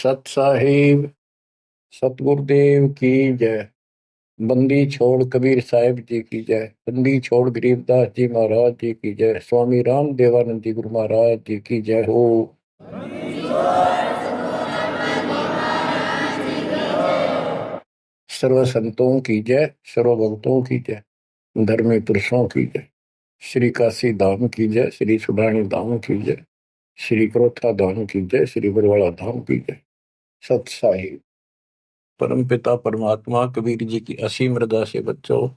सत साहिब सतगुरुदेव की जय। बंदी छोड़ कबीर साहिब जी की जय। बंदी छोड़ गरीबदास जी महाराज जी की जय। स्वामी राम देवानंद जी गुरु महाराज जी की जय हो। सर्व संतों की जय, सर्व भक्तों की जय, धर्मी पुरुषों की जय। श्री काशी धाम की जय, श्री सुब्राणी धाम की जय, श्री क्रोथा धाम की जय, श्री बरवाड़ा धाम की जय। सत साहिब परम पिता परमात्मा कबीर जी की असीम रजा से बच्चों,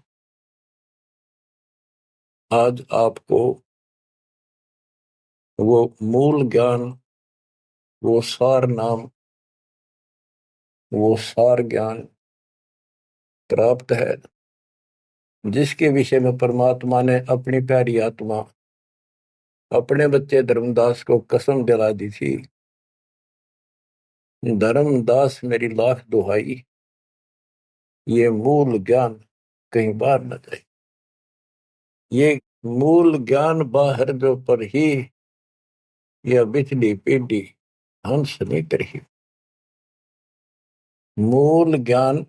आज आपको वो मूल ज्ञान, वो सार नाम, वो सार ज्ञान प्राप्त है, जिसके विषय में परमात्मा ने अपनी प्यारी आत्मा अपने बच्चे धर्मदास को कसम दिला दी थी। धर्मदास मेरी लाख दुहाई, ये मूल ज्ञान कहीं बाहर न जाए। ये मूल ज्ञान बाहर जो पर ही यह बिजली पीढ़ी हंस नहीं करी। मूल ज्ञान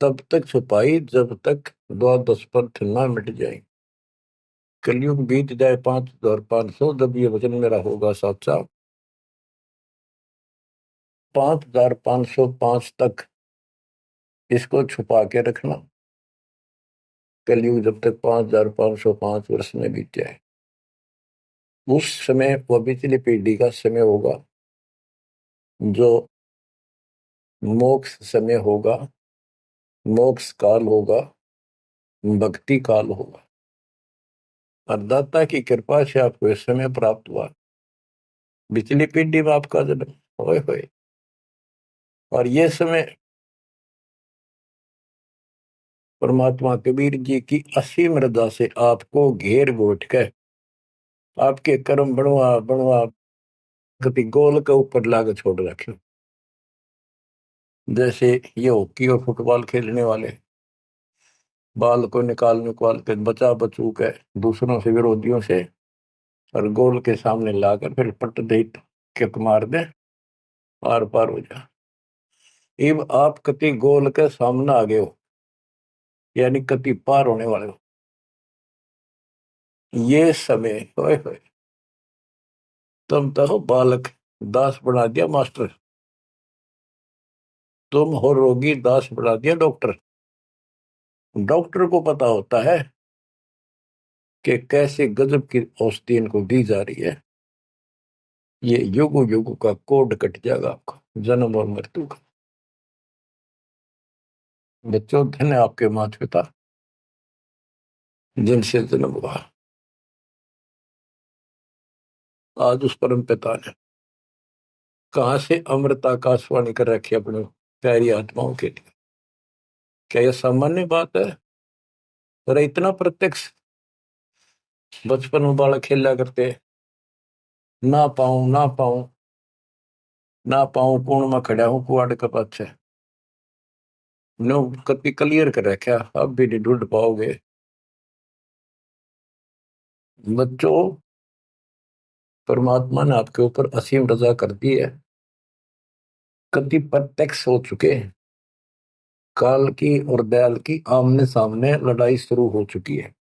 तब तक छुपाई जब तक द्वादश पंथ न मिट जाए। कलयुग बीत जाए 5500, जब ये वचन मेरा होगा साचा। 5505 तक इसको छुपा के रखना। कलयुग जब तक 5505 वर्ष में बीत जाए, उस समय वह बिचली पीढ़ी का समय होगा, जो मोक्ष समय होगा, मोक्ष काल होगा, भक्ति काल होगा। और दाता की कृपा से आपको इस समय प्राप्त हुआ। बिचली पीढ़ी में आपका जन्म होए होए, और ये समय परमात्मा कबीर जी की असीम रजा से आपको घेर घोट कर आपके कर्म बनवा बनवा कभी गोल के ऊपर लाके छोड़ रखे। जैसे ये हॉकी और फुटबॉल खेलने वाले बाल को निकाल निकाल के बचा बचू के दूसरों से, विरोधियों से, और गोल के सामने लाकर फिर पट दे किक मार दे, पार पार हो जा। अब आप कति गोल के सामने आ गए हो, यानी कति पार होने वाले हो। ये समय होए होए, तुम तो बालक दास बना दिया मास्टर, तुम हो रोगी दास बना दिया डॉक्टर। डॉक्टर को पता होता है कि कैसे गजब की औषधि इनको दी जा रही है। ये युगो युगो का कोड कट जाएगा आपका, जन्म और मृत्यु का। बच्चों, धन्य आपके माता पिता जिनसे जन्म हुआ। आज उस परम पिता ने कहां से अमृत आकाशवाणी कर रखी अपनी प्यारी आत्माओं के लिए। क्या यह सामान्य बात है? अरे इतना प्रत्यक्ष बचपन में बालक खेला करते, ना पाऊं ना पाऊं ना पाऊं, कौन में खड़ा हूं कुआड़ के पाछे, नो कति क्लियर कर रखा, अब भी नहीं ढूंढ पाओगे। बच्चों, परमात्मा ने आपके ऊपर असीम रजा कर दी है। कति प्रत्यक्ष हो चुके हैं, काल की और दयाल की आमने सामने लड़ाई शुरू हो चुकी है।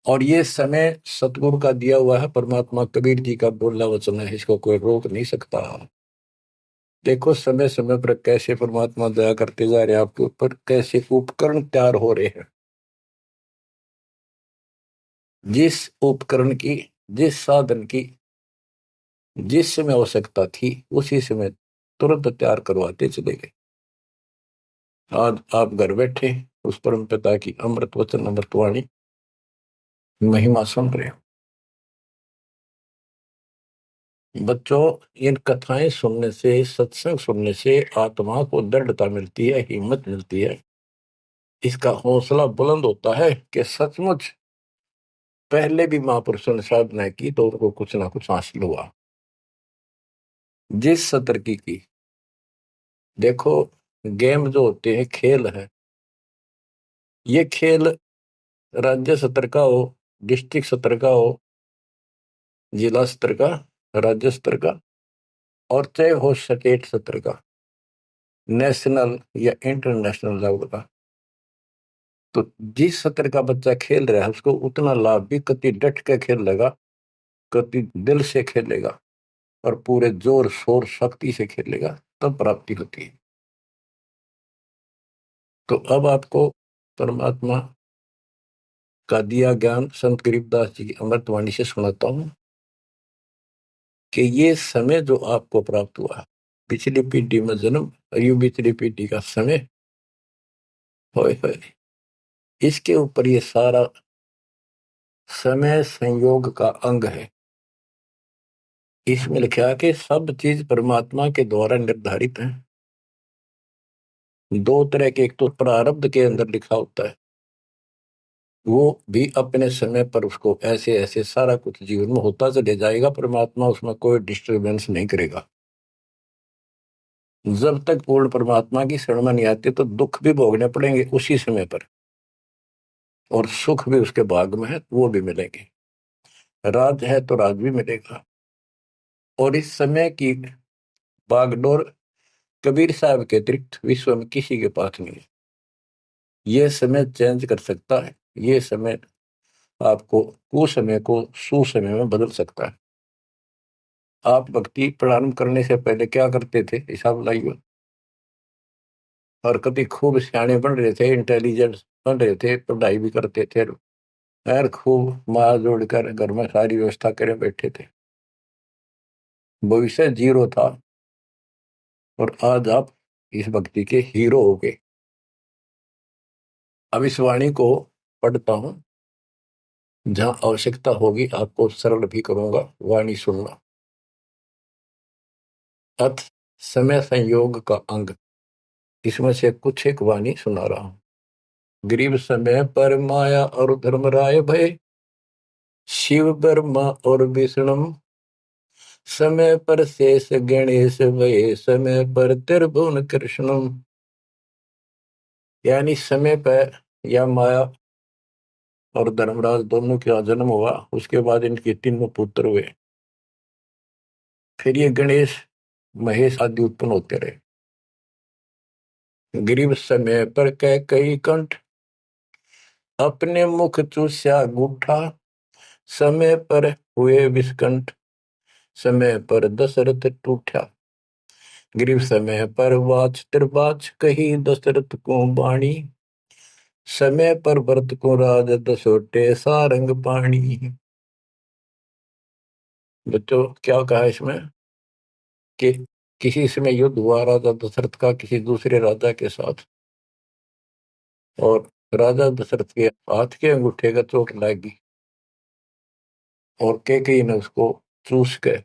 और ये समय सतगुरु का दिया हुआ है, परमात्मा कबीर जी का बोला वचन है, इसको कोई रोक नहीं सकता। देखो समय समय पर कैसे परमात्मा दया करते जा रहे हैं आपके ऊपर, कैसे उपकरण तैयार हो रहे हैं। जिस उपकरण की, जिस साधन की जिस समय आवश्यकता थी, उसी समय तुरंत तैयार करवाते चले गए। आज आप घर बैठे उस परम पिता की अमृत वचन अमृतवाणी महिमा सुन रहे हो। बच्चों, इन कथाएं सुनने से, सत्संग सुनने से आत्मा को दृढ़ता मिलती है, हिम्मत मिलती है, इसका हौसला बुलंद होता है कि सचमुच पहले भी महापुरुषों ने साधना की तो उनको कुछ ना कुछ हासिल हुआ। जिस सतर की देखो, गेम जो होते हैं, खेल है, ये खेल राज्य स्तर का हो, डिस्ट्रिक्ट स्तर का हो, जिला स्तर का, राज्य स्तर का, और चाहे हो स्टेट सत्र का, नेशनल या इंटरनेशनल लेवल का, तो जिस सत्र का बच्चा खेल रहा है उसको उतना लाभ भी कति डट के खेलेगा, कति दिल से खेलेगा और पूरे जोर शोर शक्ति से खेलेगा, तब प्राप्ति होती है। तो अब आपको परमात्मा का दिया ज्ञान संत गरीबदास जी की अमृतवाणी से सुनाता हूं कि ये समय जो आपको प्राप्त हुआ है, पिछली पीढ़ी में जन्म, अयु पिछली पीढ़ी का समय, होए होए, इसके ऊपर ये सारा समय संयोग का अंग है। इसमें लिखा कि सब चीज परमात्मा के द्वारा निर्धारित है। दो तरह के, एक तो प्रारब्ध के अंदर लिखा होता है, वो भी अपने समय पर उसको ऐसे ऐसे सारा कुछ जीवन में होता चले जाएगा, परमात्मा उसमें कोई डिस्टरबेंस नहीं करेगा। जब तक पूर्ण परमात्मा की शरण में नहीं आते तो दुख भी भोगने पड़ेंगे उसी समय पर, और सुख भी उसके भाग में है तो वो भी मिलेंगे। राज है तो राज भी मिलेगा। और इस समय की बागडोर कबीर साहब के अतिरिक्त विश्व में किसी के पास नहीं है। ये समय चेंज कर सकता है, ये समय आपको कुसमय को सुसमय में बदल सकता है। आप भक्ति प्रारंभ करने से पहले क्या करते थे, हिसाब लाइए। और कभी खूब सियाने बन रहे थे, इंटेलिजेंट बन रहे थे, पढ़ाई भी करते थे, यार खूब मार जोड़कर घर में सारी व्यवस्था करे बैठे थे, भविष्य जीरो था। और आज आप इस भक्ति के हीरो हो गए। अब इस वाणी को पढ़ता हूं, जहां आवश्यकता होगी आपको सरल भी करूंगा, वाणी सुनना। अथ समय संयोग का अंग, इसमें से कुछ एक वाणी सुना रहा हूं। गरीब समय पर माया और धर्मराय भय, शिव ब्रह्मा और विष्णु, समय पर शेष गणेश भय, समय पर त्रिभुवन कृष्ण। यानी समय पर या माया और धर्मराज दोनों का जन्म हुआ, उसके बाद इनके तीनों पुत्र हुए, फिर ये गणेश महेश आदि उत्पन्न होते रहे। गरीब समय पर कह कई कंठ, अपने मुख चूस्या गूठा, समय पर हुए विस्कंठ, समय पर दशरथ टूठा। गरीब समय पर वाच त्रिवाच कही दशरथ को बाणी, समय पर भरत को राज दसोटे सारंग पाणी। बच्चों क्या कहा इसमें कि किसी समय युद्ध हुआ राजा दशरथ का किसी दूसरे राजा के साथ, और राजा दशरथ के हाथ के अंगूठे का चोट लगी और कैकेयी ने उसको चूस के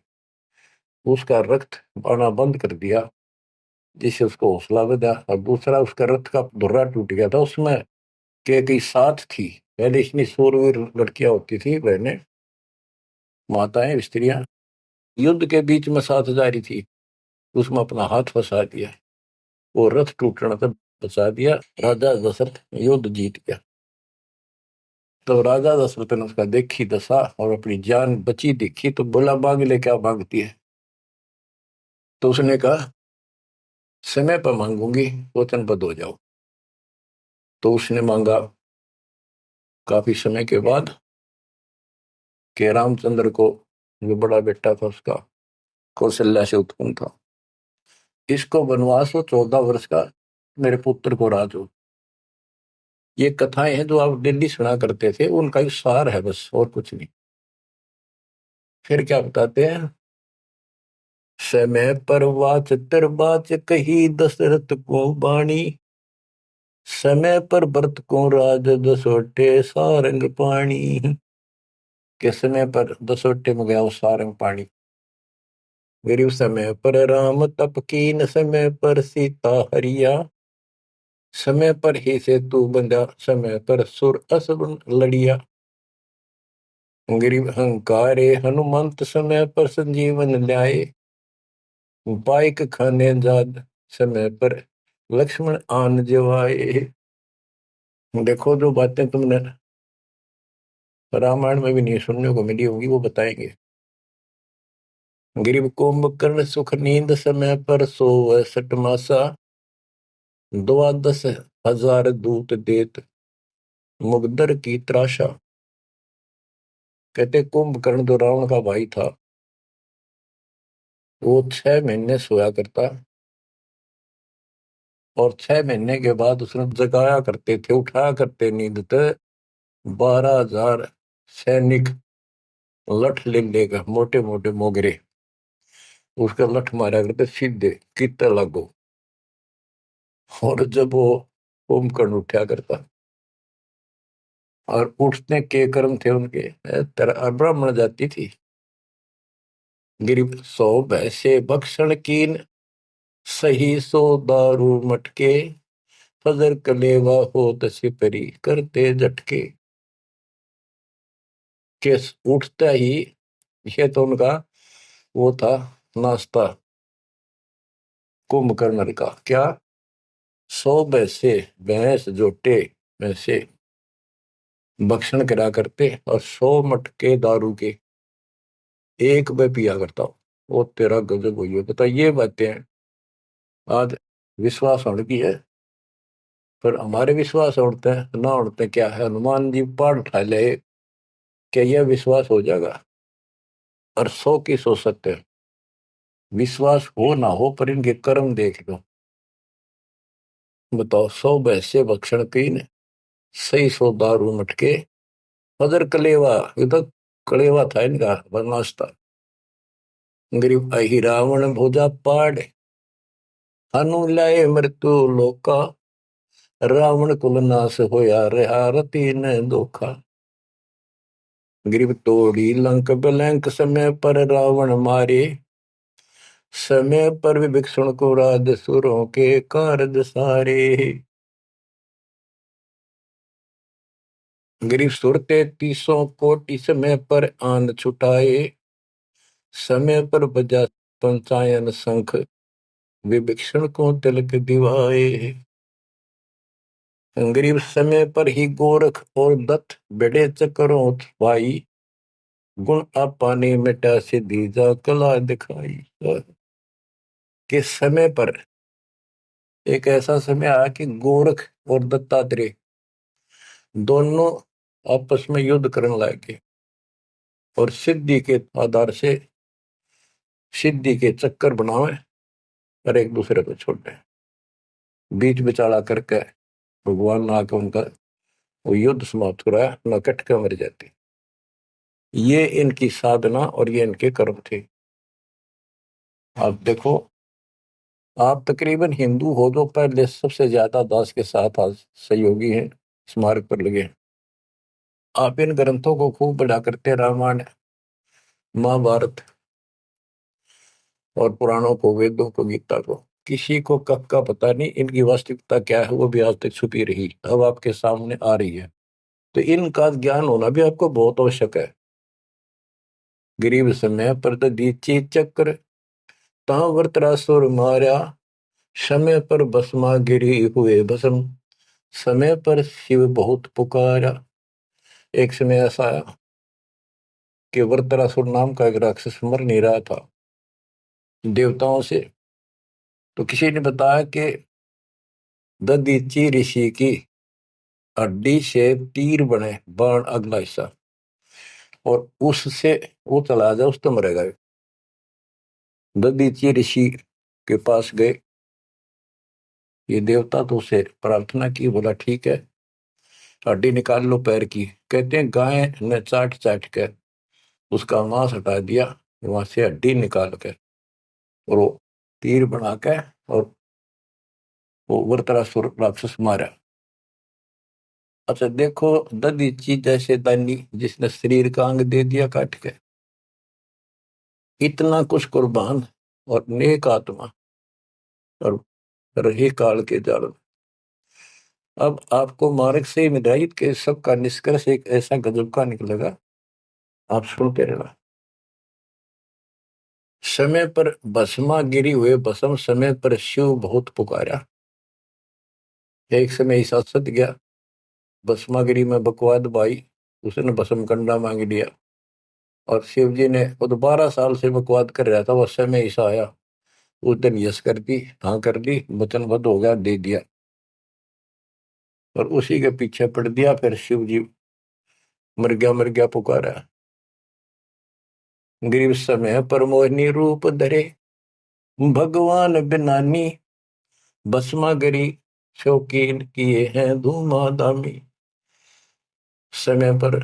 उसका रक्त आना बंद कर दिया, जिससे उसको हौसला बढ़ा। और दूसरा, उसका रथ का धुर्रा टूट गया था, उसमें कैकेयी साथ थी। पहले इतनी शूरवीर लड़कियां होती थी, बहनें, माताएं, स्त्रियां, युद्ध के बीच में साथ जा रही थी, उसमें अपना हाथ फंसा दिया, वो रथ टूटने से बचा दिया, राजा दशरथ युद्ध जीत गया। तो राजा दशरथ ने उसका देखी दशा और अपनी जान बची देखी, तो बोला मांग ले, क्या मांगती है। तो उसने कहा समय पर मांगूंगी, वचनबद्ध हो जाओ। तो उसने मांगा काफी समय के बाद कि रामचंद्र को, जो बड़ा बेटा था उसका, कौशल्या से उत्पन्न था, इसको वनवास हो 14 वर्ष का, मेरे पुत्र को राज हो। ये कथाएं हैं जो आप दिल्ली सुना करते थे, उनका ही सार है बस, और कुछ नहीं। फिर क्या बताते हैं, समय पर वाच बाच कही दशरथ को बाणी, समय पर भरत को राज दसोटे सारंग पाणी। के समय पर दसोटे में गया वो सारंग पाणी। गरीब समय पर राम तप कीन, समय पर सीता हरिया, समय पर ही से तू बंधा, समय पर सुर असुर लड़िया। गरीब अहंकारे हनुमंत, समय पर संजीवन ल्याए, बाइक खाने जाद, समय पर लक्ष्मण आन जवाए। देखो जो बातें तुमने रामायण में भी नहीं सुनने को मिली होगी, वो बताएंगे। गिरिव कुंभकर्ण सुख नींद समय पर सोवै सटमासा, द्वादश हजार दूत देत मुगदर की त्रासा। कहते कुंभकर्ण जो रावण का भाई था, वो 6 महीने सोया करता, और 6 महीने के बाद उसने जगाया करते थे, उठाया करते नींद ते 12,000 सैनिक लठ ले लेगा, मोटे मोटे मोगरे, उसका लठ मारा करते सीधे कितने लागो। और जब वो कुंभकर्ण उठा करता, और उठने के कर्म थे उनके, ब्राह्मण जाति थी। गिरिव सो भैसे बक्सण कीन, सही सो दारू मटके, फजर कलेवा हो तसिपरी करते झटके। के उठता ही, ये तो उनका वो था नाश्ता कुंभकर्ण का। क्या? 100 भैंसे, भैंस जोटे वैसे भक्षण करा करते, और 100 मटके दारू के एक में पिया करता हूँ। वो तेरा गजब हुई है। बता, ये बातें आज विश्वास होने की है, पर हमारे विश्वास उड़ते हैं ना उड़ते क्या है, हनुमान जी पहाड़ उठा ले, क्या यह विश्वास हो जाएगा? और 100 की सो सकते हैं, विश्वास हो ना हो, पर इनके कर्म देख लो। बताओ, 100 भैंसे भक्षण कीन, सही सो दारू मटके, फजर कलेवा, ये तो कलेवा था इनका नाश्ता। गरीब अहि रावण भोजा पाड़, हनु लाए मृत्यु लोका, रावण कुल नाश होया रहा रति न धोखा। गरीब तोड़ी लंक बलंक, समय पर रावण मारे, समय पर विभीषण को राज सुरों के कारज सारे। गरीब सुरते 30 कोटि, समय पर आन छुटाए, समय पर बजा पंचायन शंख, विभीषण को तिलक दिवाए। गरीब समय पर ही गोरख और दत्त बड़े चक्रों भाई, गुण आपा ने मिटा से दीजा कला दिखाई। कि समय पर एक ऐसा समय आया कि गोरख और दत्तात्रेय दोनों आपस में युद्ध करने लगे, और सिद्धि के आधार से सिद्धि के चक्कर बनावे, और एक दूसरे को छोड़े, बीच बिचाड़ा करके भगवान ने आकर उनका वो युद्ध समाप्त कराया, न कट के मर जाती। ये इनकी साधना और ये इनके कर्म थे। आप देखो, आप तकरीबन हिंदू हो जो पहले सबसे ज्यादा दास के साथ आज सहयोगी हैं, स्मारक पर लगे। आप इन ग्रंथों को खूब पढ़ा करते, रामायण, महाभारत और पुराणों को, वेदों को, गीता को। किसी को कब का पता नहीं, इनकी वास्तविकता क्या है वो भी आज तक छुपी रही, अब आपके सामने आ रही है। तो इनका ज्ञान होना भी आपको बहुत आवश्यक है। गरीब समय पर दीची चक्र, ता वृत्रासुर मारा, समय पर भस्मा गिरी हुए भस्म, समय पर शिव बहुत पुकारा। एक समय ऐसा आया कि वृत्रासुर नाम का एक राक्षस मर नहीं रहा था देवताओं से, तो किसी ने बताया कि दधीची ऋषि की हड्डी से तीर बने, बाण अगला हिस्सा, और उससे वो चला जाए उस तो मरेगा। दधीची ऋषि के पास गए, ये देवता तो उसे प्रार्थना की, बोला ठीक है हड्डी निकाल लो पैर की। कहते हैं गाय ने चाट चाट के उसका मांस हटा दिया, वहां से हड्डी निकाल के, और वो तीर बना के, और वो वृत्रासुर राक्षस मारा। अच्छा देखो, दधीची जैसे दानी जिसने शरीर का अंग दे दिया काट के, इतना कुछ कुर्बान और नेक आत्मा, और रही काल के जाल में। अब आपको मार्ग से हिदायत के सबका निष्कर्ष एक ऐसा गजब का निकलेगा, आप सुनते रहना। समय पर भस्मा गिरी हुए भस्म, समय पर शिव बहुत पुकारा। एक समय ऐसा सत गया, भस्मागिरी में बकवाद भाई, उसने भस्म कंडा मांग लिया, और शिव जी ने वो तो 12 साल से बकवाद कर रहा था, वो समय ऐसा आया, उस दिन यस कर दी, हाँ कर दी, वचनबद्ध हो गया, दे दिया। और उसी के पीछे पड़ दिया, फिर शिव जी मर गया पुकारा। गरीब समय पर मोहिनी रूप धरे, भगवान बिनानी, भस्मा गरी शौकीन किए हैं धूमाधामी। समय पर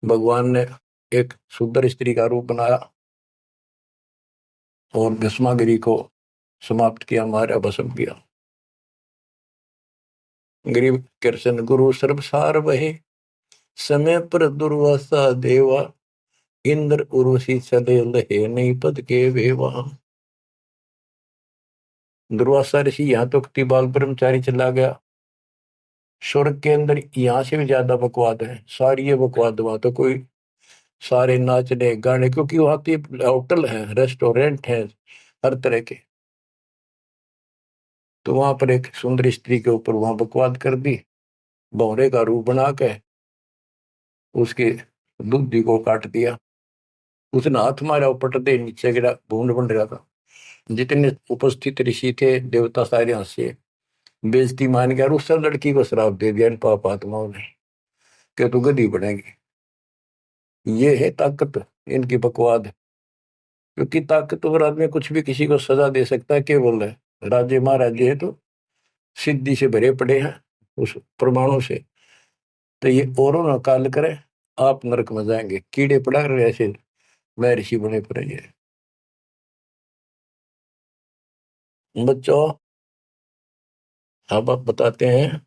भगवान ने एक सुंदर स्त्री का रूप बनाया और भस्मागिरी को समाप्त किया, मारा, भस्म किया। गरीब कृष्ण गुरु सर्वसार वहे, समय पर दुर्वासा देवा, इंद्र उर्वशी चले लहे नहीं पद के वेवा। दुर्वासा ऋषि यहाँ तो बाल ब्रह्मचारी चला गया, स्वर्ग के अंदर यहाँ से भी ज्यादा बकवाद है, सारी ये बकवाद। वहां तो कोई सारे नाचने गाने, क्योंकि वहां तो होटल है, रेस्टोरेंट है, हर तरह के। तो वहां पर एक सुंदर स्त्री के ऊपर वहां बकवाद कर दी, भौरे का रूप बना के उसके दूधी को काट दिया। उसने हाथ मारा, पट दे नीचे गिरा, भूड बन रहा था। जितने उपस्थित ऋषि थे देवता सारे हंसे, बेइज्जती मान गया, और उस लड़की को श्राप दे दिया इन पाप आत्माओं ने कि तू गधी बनेगी। ये है ताकत इनकी, बकवाद। क्योंकि ताकतवर आदमी कुछ भी किसी को सजा दे सकता है, केवल है राज्य महाराज्य है तो सिद्धि से भरे पड़े हैं उस प्रमाणों से। तो ये औरों ना काल करे, आप नरक में जाएंगे, कीड़े पड़ा रहे ऐसे महर्षि बने पड़े। ये बच्चों, अब आप बताते हैं।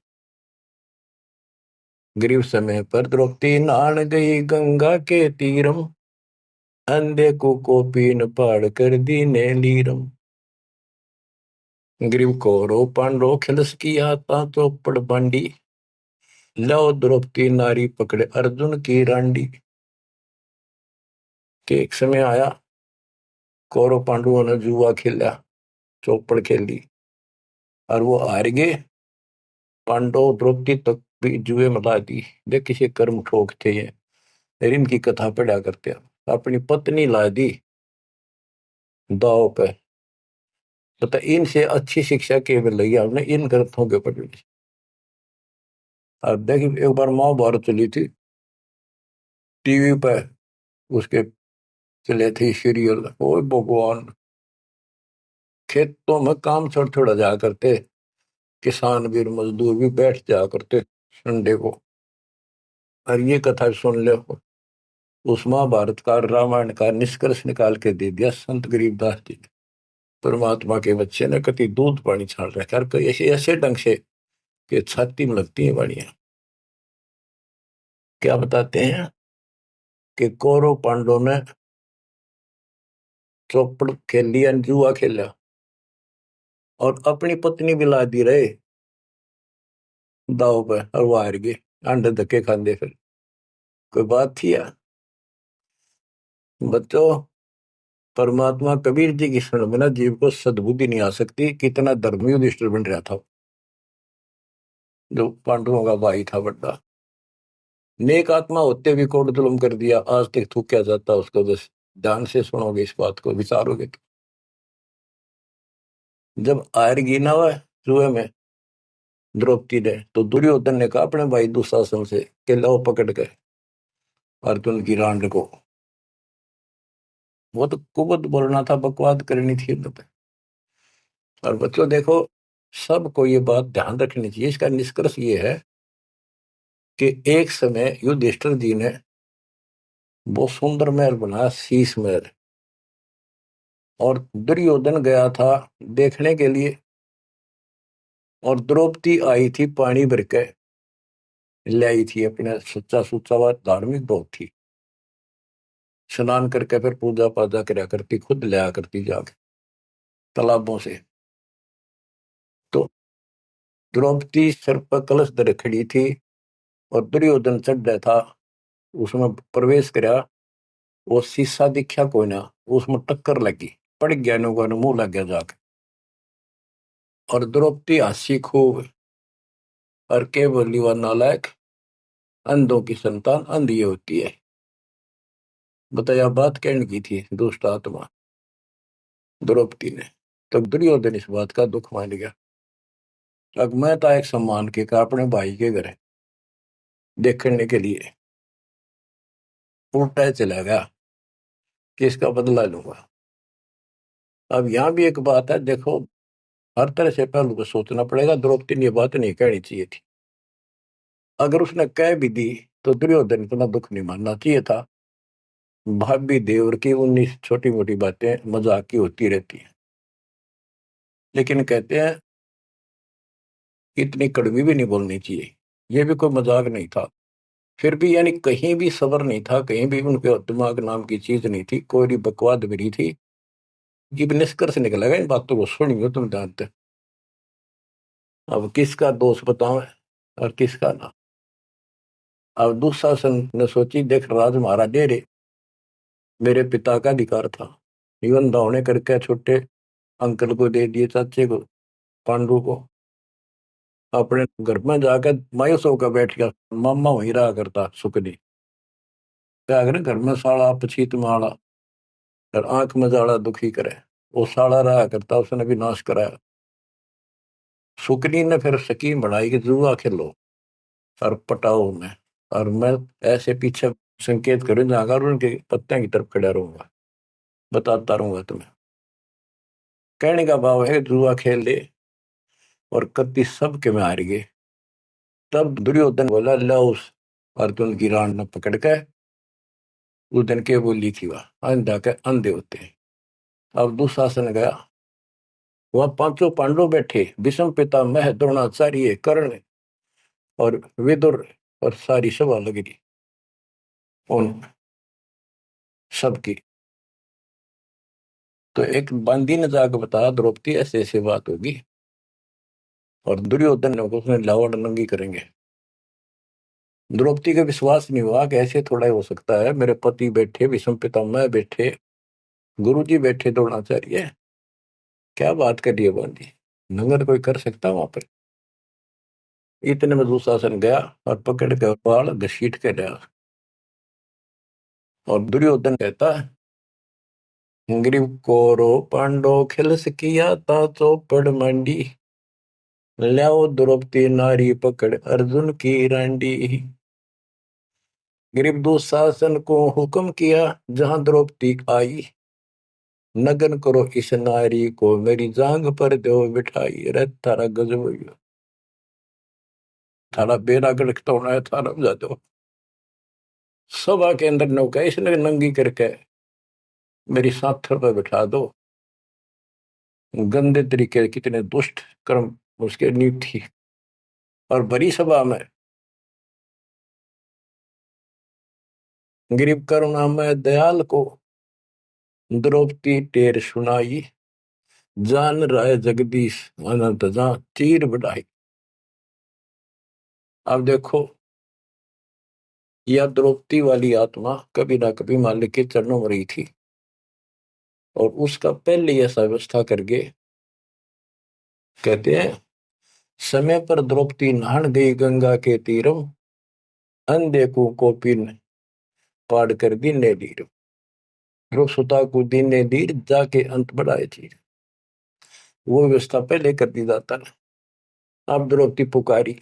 गरीब समय पर द्रौपदी नहान गई गंगा के तीरम, अंधे को कोपीन पाड़ कर दीने लीरम। ग्रीव कौरव पांडव खिलस की आता चौपड़ बांडी, लो द्रौपदी नारी पकड़े अर्जुन की रांडी। के एक समय आया, कौरव पांडवों ने जुआ खेला, चौपड़ खेली, और वो हार गए। पांडव द्रौपदी तक भी जुए में ला दी। देख किसी कर्म ठोक थे ये, इनकी कथा पढ़ा करते हैं। अपनी पत्नी ला दी दाव पे। तो इनसे अच्छी शिक्षा केवल लगी हमने इन ग्रंथों के ऊपर। अब देखिए, एक बार महाभारत चली थी टीवी पे, उसके चले थे सीरियल। ओ भगवान, खेतों में काम छोड़ छोड़ा जा करते, किसान भी मजदूर भी बैठ जा करते संडे को, और ये कथा सुन ले। उस महाभारत का, रामायण का निष्कर्ष निकाल के दे दिया संत गरीबदास जी ने। परमात्मा के बच्चे ने कति दूध पानी छाल रखा है, कई ऐसे ऐसे ढंग से कि छाती में लगती है वाणियां। क्या बताते हैं कि कौरव पांडव ने चौपड़ खेल लिया, जुआ खेला, और अपनी पत्नी भी ला दी रहे दाव पे, और वो हार गए। अंडे धक्के खाते फिर, कोई बात थी यार। बच्चों, परमात्मा कबीर जी की शरण में ना जीव को सद्बुद्धि नहीं आ सकती। कितना धर्मी युधिष्ठिर बन रहा था, जो पांडवों का भाई था बड़ा। नेक आत्मा होते भी कोट जुल्म कर दिया, आज तक थूका जाता उसको। बस ध्यान से सुनोगे, इस बात को विचारोगे तो। जब हारगी ना हुआ जुए में द्रौपदी ने, तो दुर्योधन ने कहा अपने भाई दुशासन से कि लो पकड़ के अर्जुन की रांड को। वो तो कुबत बोलना था, बकवाद करनी थी तो। और बच्चों देखो, सबको ये बात ध्यान रखनी चाहिए। इसका निष्कर्ष ये है कि एक समय युधिष्ठिर जी ने बहुत सुंदर महल बनाया, शीश महल। और दुर्योधन गया था देखने के लिए, और द्रौपदी आई थी पानी भर के लाई थी अपने, सच्चा सुच्चा बात, धार्मिक बहुत थी। स्नान करके फिर पूजा पाजा करा करती, खुद लिया करती जाके तालाबों से। तो द्रौपदी सर पर कलश धर खड़ी थी, और दुर्योधन चढ़ रहा था, उसमें प्रवेश करा। वो शीशा दिखा कोई ना, उसमें टक्कर लगी, पड़ गया, नुका मुंह लग गया जाके। और द्रौपदी हंसी खूब, और के बोली वह नालायक, अंधों की संतान अंधी होती है। बताया बात कहने की थी दुष्ट आत्मा द्रौपदी ने। तब दुर्योधन इस बात का दुख मान गया। अब मैं था एक सम्मान के का अपने भाई के घर देखने के लिए उल्टा चला गया कि इसका बदला लूंगा। अब यहाँ भी एक बात है, देखो हर तरह से पहलू को सोचना पड़ेगा। द्रौपदी ने ये बात नहीं कहनी चाहिए थी। अगर उसने कह भी दी तो दुर्योधन इतना दुख नहीं मानना चाहिए था। भाभी देवर की 19 छोटी मोटी बातें मजाक की होती रहती हैं, लेकिन कहते हैं इतनी कड़वी भी नहीं बोलनी चाहिए। ये भी कोई मजाक नहीं था। फिर भी यानी कहीं भी सबर नहीं था, कहीं भी उनके दिमाग नाम की चीज नहीं थी, कोई भी बकवाद भी नहीं थी। ये भी निष्कर्ष निकलेगा इन बातों को सुनियो तुम जानते। अब किसका दोष बताओ और किसका ना। अब दुशासन ने सोची देख राज महाराज दे रे, मेरे पिता का अधिकार था, जीवन दावने करके छोटे अंकल को दे दिए, चाचे को पांडु को। अपने घर में जाकर मायूस होकर बैठ गया। मामा वहीं रहा करता सुखनी क्या करे, घर में साला पछीत माला और आंख में जाला दुखी करे। वो साला रहा करता, उसने भी नाश कराया। सुकनी ने फिर स्कीम बनाई कि जुआ खेलो और पटाओ में, और मैं ऐसे पीछे संकेत करूं जाकर और उनके पत्ते की तरफ खड़ा रहूंगा, बताता रहूंगा तुम्हें। कहने का भाव है जुआ खेल ले और कति सबके में हार गए। तब दुर्योधन बोला ला उस अर्जुन की रान ने पकड़ के। उस दिन के बोली थी वह अंधा के अंधे होते हैं। अब दुशासन गया, वह पांचों पांडव बैठे, भीष्म पितामह द्रोणाचार्य कर्ण और विदुर, और सारी सभा लग रही उन सबकी। तो एक बंदी ने जाकर बताया द्रौपदी ऐसे ऐसी बात होगी, और दुर्योधन ने उसने लावड़ नंगी करेंगे। द्रौपदी का विश्वास नहीं हुआ कि ऐसे थोड़ा ही हो सकता है। मेरे पति बैठे, भीष्म पितामह बैठे, गुरुजी बैठे, द्रोणाचार्य, क्या बात कर रही है बंदी, नंगर कोई कर सकता वहां पर। इतने में दुशासन गया और पकड़ के बाल घसीट के गया। और दुर्योधन कहता ग्रीव कोरो पांडो खिलस किया ता चौपड़ मंडी, ल्याओ द्रौपदी नारी पकड़ अर्जुन की रांडी। ग्रीव दुशासन को हुक्म किया जहां द्रौपदी आई, नगन करो इस नारी को मेरी जांग पर दो बिठाई। अरे थारा गजब हो गया, थारा बेड़ा गड़क तो होना है, थारा बजा दो। सभा के अंदर नौका इसने नंगी करके मेरी साथर पर बिठा दो। गंदे तरीके, कितने दुष्ट कर्म उसके नींव थी। और भरी सभा में गरीब करुणा में दयाल को द्रौपदी टेर सुनाई, जान राय जगदीश अनंत जा चीर बढ़ाई। अब देखो यह द्रौपदी वाली आत्मा कभी ना कभी मालिक के चरणों में रही थी, और उसका पहले ऐसा व्यवस्था करके कहते हैं समय पर द्रौपदी नहान गई गंगा के तीरम, अंधे को कोपिन पाड़ कर दीने लीर, सुता को दीने दीर जाके अंत बढ़ाए चीर। वो व्यवस्था पहले कर दी जाता ना। अब द्रौपदी पुकारी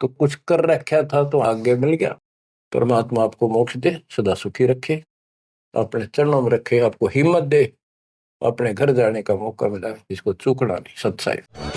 तो कुछ कर रखा था तो आगे मिल गया। परमात्मा आपको मोक्ष दे, सदा सुखी रखे, अपने चरणों में रखे, आपको हिम्मत दे, अपने घर जाने का मौका मिला जिसको चूकना नहीं। सत्साई।